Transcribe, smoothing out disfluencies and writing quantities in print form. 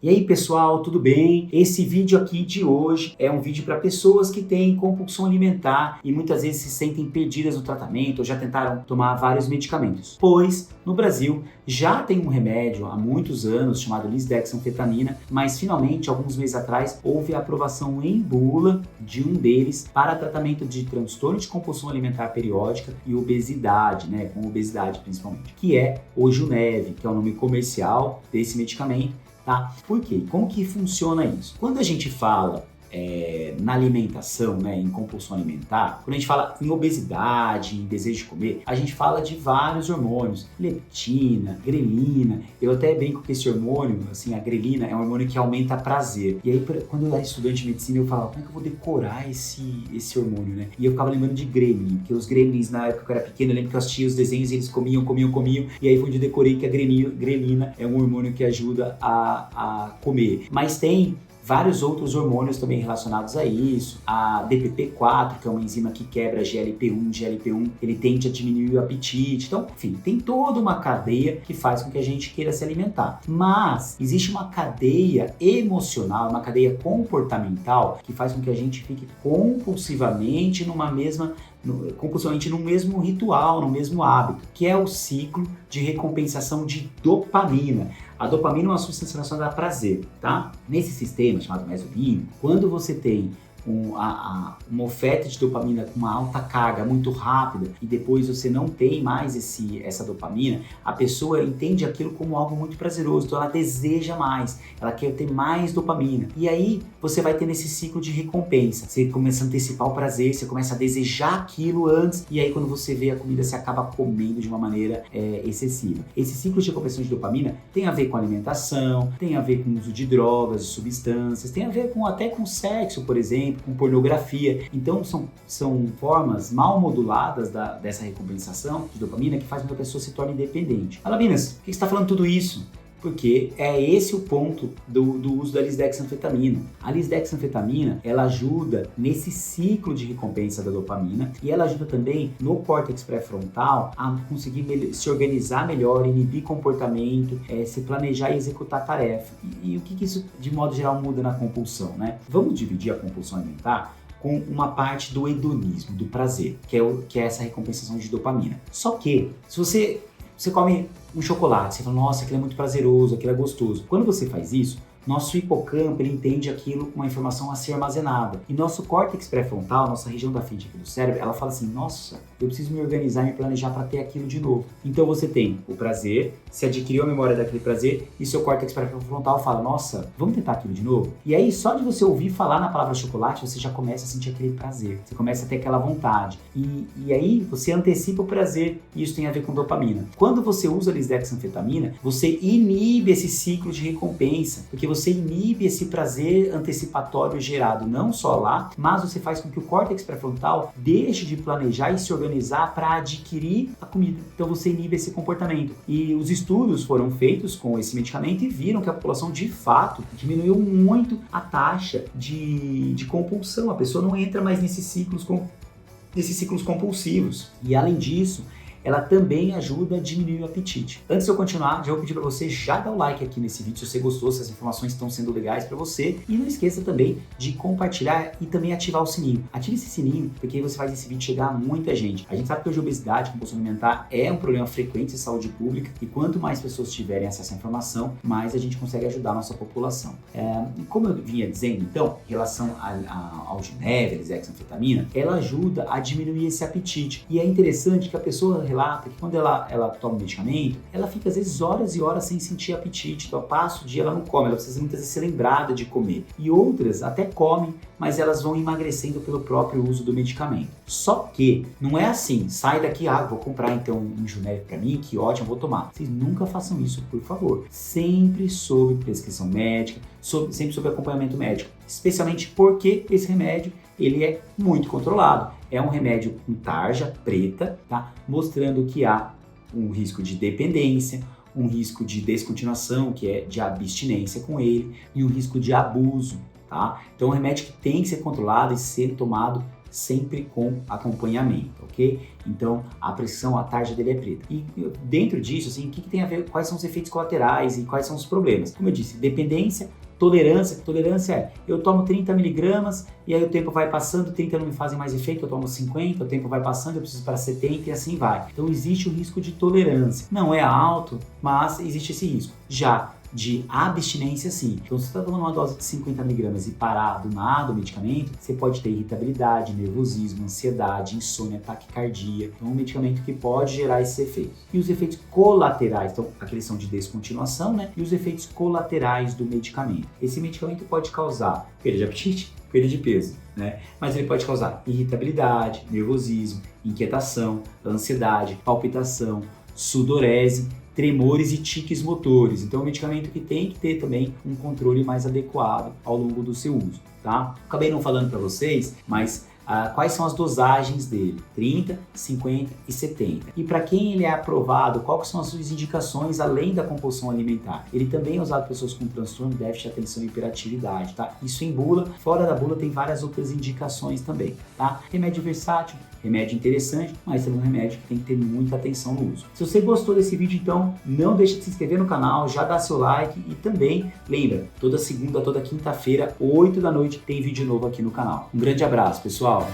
E aí pessoal, tudo bem? Esse vídeo aqui de hoje é um vídeo para pessoas que têm compulsão alimentar e muitas vezes se sentem perdidas no tratamento ou já tentaram tomar vários medicamentos. Pois no Brasil já tem um remédio há muitos anos chamado lisdexanfetamina, mas finalmente, alguns meses atrás, houve a aprovação em bula de um deles para tratamento de transtorno de compulsão alimentar periódica e obesidade, com obesidade principalmente, que é o Junev, que é o nome comercial desse medicamento. Tá? Por quê? Como que funciona isso? Quando a gente fala na alimentação, em compulsão alimentar, quando a gente fala em obesidade, em desejo de comer, a gente fala de vários hormônios, leptina, grelina. Eu até brinco que esse hormônio, a grelina é um hormônio que aumenta prazer. E aí, quando eu era estudante de medicina, eu falava, como é que eu vou decorar esse hormônio, né? E eu ficava lembrando de gremlin, porque os gremlins, na época que eu era pequeno, eu lembro que eu assistia os desenhos e eles comiam, e aí foi onde eu decorei que a grelina é um hormônio que ajuda a comer. Mas tem vários outros hormônios também relacionados a isso. A DPP-4, que é uma enzima que quebra GLP-1, ele tende a diminuir o apetite. Então, enfim, tem toda uma cadeia que faz com que a gente queira se alimentar. Mas existe uma cadeia emocional, uma cadeia comportamental que faz com que a gente fique compulsivamente num mesmo ritual, no mesmo hábito, que é o ciclo de recompensação de dopamina. A dopamina é uma substância relacionada a prazer, tá? Nesse sistema chamado mesolímbico, quando você tem uma oferta de dopamina com uma alta carga muito rápida e depois você não tem mais essa dopamina, a pessoa entende aquilo como algo muito prazeroso, então ela deseja mais, ela quer ter mais dopamina. E aí você vai ter nesse ciclo de recompensa, você começa a antecipar o prazer, você começa a desejar aquilo antes e aí quando você vê a comida você acaba comendo de uma maneira excessiva. Esse ciclo de recompensa de dopamina tem a ver com alimentação, tem a ver com o uso de drogas, de substâncias, tem a ver até com sexo, por exemplo, com pornografia. Então são formas mal moduladas dessa recompensação de dopamina que faz com que a pessoa se torne independente. Alabinas, por que você está falando tudo isso? Porque é esse o ponto do uso da lisdexanfetamina. A lisdexanfetamina, ela ajuda nesse ciclo de recompensa da dopamina e ela ajuda também no córtex pré-frontal a conseguir se organizar melhor, inibir comportamento, se planejar e executar tarefa. E o que isso, de modo geral, muda na compulsão, né? Vamos dividir a compulsão alimentar com uma parte do hedonismo, do prazer, que é essa recompensação de dopamina. Só que, se você come um chocolate, você fala, nossa, aquilo é muito prazeroso, aquilo é gostoso. Quando você faz isso, nosso hipocampo, ele entende aquilo como uma informação a ser armazenada. E nosso córtex pré-frontal, nossa região da frente aqui do cérebro, ela fala assim, nossa, eu preciso me organizar e me planejar para ter aquilo de novo. Então você tem o prazer, se adquiriu a memória daquele prazer, e seu córtex pré-frontal fala, nossa, vamos tentar aquilo de novo? E aí, só de você ouvir falar na palavra chocolate, você já começa a sentir aquele prazer. Você começa a ter aquela vontade. E aí, você antecipa o prazer, e isso tem a ver com dopamina. Quando você usa a lisdexanfetamina, você inibe esse ciclo de recompensa, porque você inibe esse prazer antecipatório gerado não só lá, mas você faz com que o córtex pré-frontal deixe de planejar e se organizar para adquirir a comida. Então você inibe esse comportamento. E os estudos foram feitos com esse medicamento e viram que a população de fato diminuiu muito a taxa de compulsão. A pessoa não entra mais nesses ciclos compulsivos. E além disso, ela também ajuda a diminuir o apetite. Antes de eu continuar, já vou pedir para você já dar o like aqui nesse vídeo se você gostou, se as informações estão sendo legais para você. E não esqueça também de compartilhar e também ativar o sininho. Ative esse sininho, porque aí você faz esse vídeo chegar a muita gente. A gente sabe que hoje a obesidade, compulsão alimentar é um problema frequente de saúde pública e quanto mais pessoas tiverem acesso à informação, mais a gente consegue ajudar a nossa população. Como eu vinha dizendo, então, em relação ao Junev, a lisdexanfetamina, ela ajuda a diminuir esse apetite. E é interessante que a pessoa relata que quando ela toma o medicamento, ela fica às vezes horas e horas sem sentir apetite. Então, passa o dia, ela não come, ela precisa muitas vezes ser lembrada de comer. E outras até comem, mas elas vão emagrecendo pelo próprio uso do medicamento. Só que não é assim, sai daqui, vou comprar então um Junev pra mim, que ótimo, vou tomar. Vocês nunca façam isso, por favor. Sempre sob prescrição médica, sempre sob acompanhamento médico. Especialmente porque esse remédio, ele é muito controlado. É um remédio com tarja preta, tá? Mostrando que há um risco de dependência, um risco de descontinuação, que é de abstinência com ele, e um risco de abuso, tá? Então é um remédio que tem que ser controlado e ser tomado sempre com acompanhamento, ok? Então, a pressão, a tarja dele é preta. E dentro disso, assim, o que tem a ver, quais são os efeitos colaterais e quais são os problemas? Como eu disse, dependência, tolerância. Tolerância é, eu tomo 30 miligramas e aí o tempo vai passando, 30 não me fazem mais efeito, eu tomo 50, o tempo vai passando, eu preciso para 70 e assim vai. Então existe o risco de tolerância. Não é alto, mas existe esse risco. Já de abstinência, sim. Então, se você está tomando uma dose de 50 miligramas e parar do nada o medicamento, você pode ter irritabilidade, nervosismo, ansiedade, insônia, taquicardia. Então, é um medicamento que pode gerar esses efeitos. E os efeitos colaterais, então, aqueles são de descontinuação, né? E os efeitos colaterais do medicamento. Esse medicamento pode causar perda de apetite, perda de peso, né? Mas ele pode causar irritabilidade, nervosismo, inquietação, ansiedade, palpitação, sudorese, tremores e tiques motores. Então é um medicamento que tem que ter também um controle mais adequado ao longo do seu uso, tá? Acabei não falando para vocês, mas quais são as dosagens dele? 30, 50 e 70. E para quem ele é aprovado, quais são as suas indicações além da compulsão alimentar? Ele também é usado por pessoas com transtorno, déficit de atenção e hiperatividade, tá? Isso em bula. Fora da bula tem várias outras indicações também, tá? Remédio versátil, remédio interessante, mas também um remédio que tem que ter muita atenção no uso. Se você gostou desse vídeo, então não deixe de se inscrever no canal, já dá seu like e também, lembra, toda segunda, toda quinta-feira, 8 da noite, tem vídeo novo aqui no canal. Um grande abraço, pessoal!